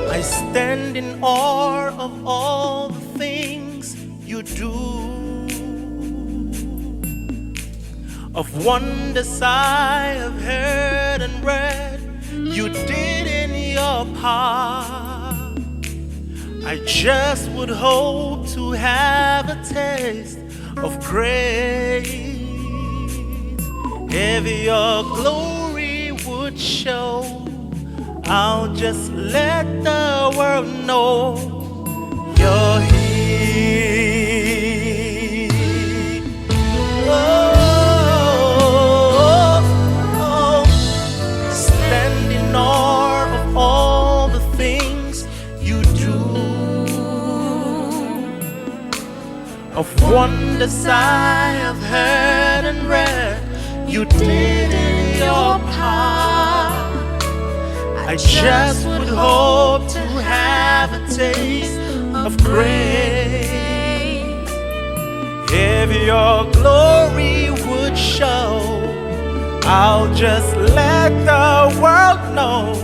I stand in awe of all the things you do, of wonders I have heard and read you did in your part. I just would hope to have a taste of grace, if your glory would show. I'll just let the world know you're here. Oh, stand in awe of all the things you do, of wonders I have heard and read you did in your part. I just would hope to have a taste of grace, if your glory would show. I'll just let the world know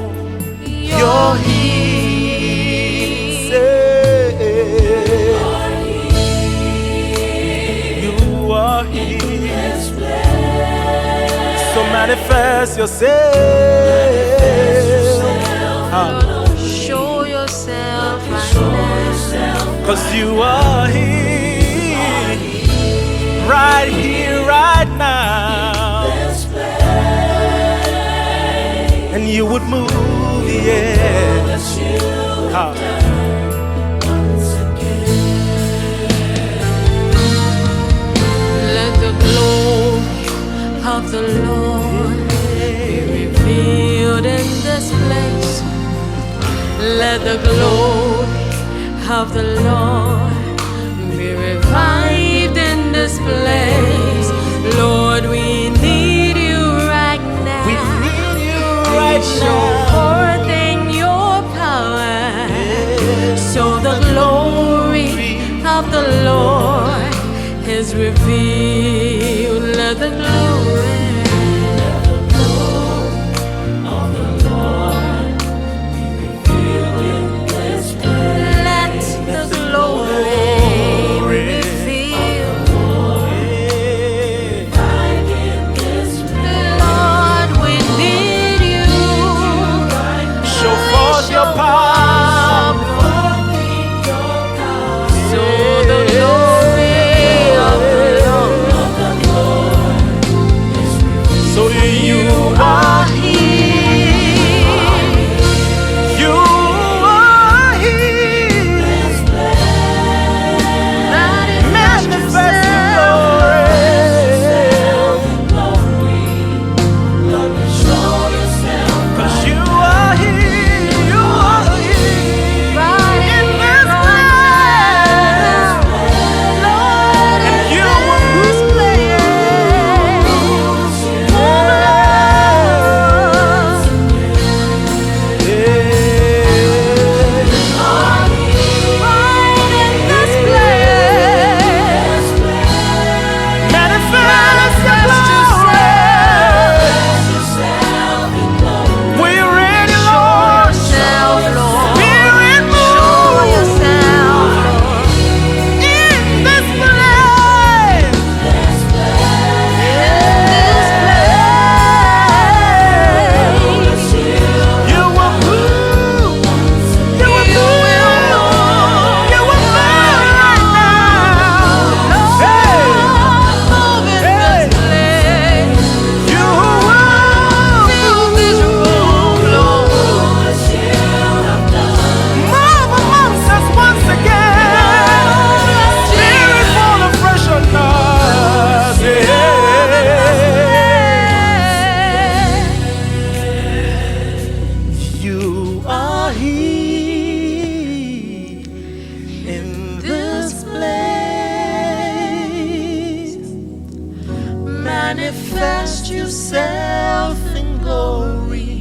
you're here. You are here. So manifest yourself. Show yourself right now. 'Cause you are here, right here, right now. And you would move, yeah. Let the glory of the Lord be revealed in this place. Let the glory of the Lord be revived in this place. Lord, we need you right now. We need you right Show now. forth in your power, so the glory of the Lord is revealed. Let the glory manifest yourself in glory.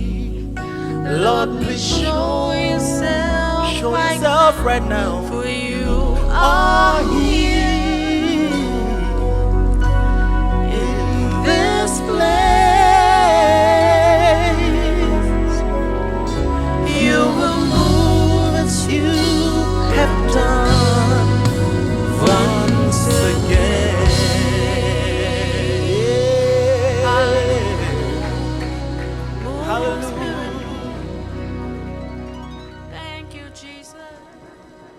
Lord, please show yourself. Show yourself right now. For you are here.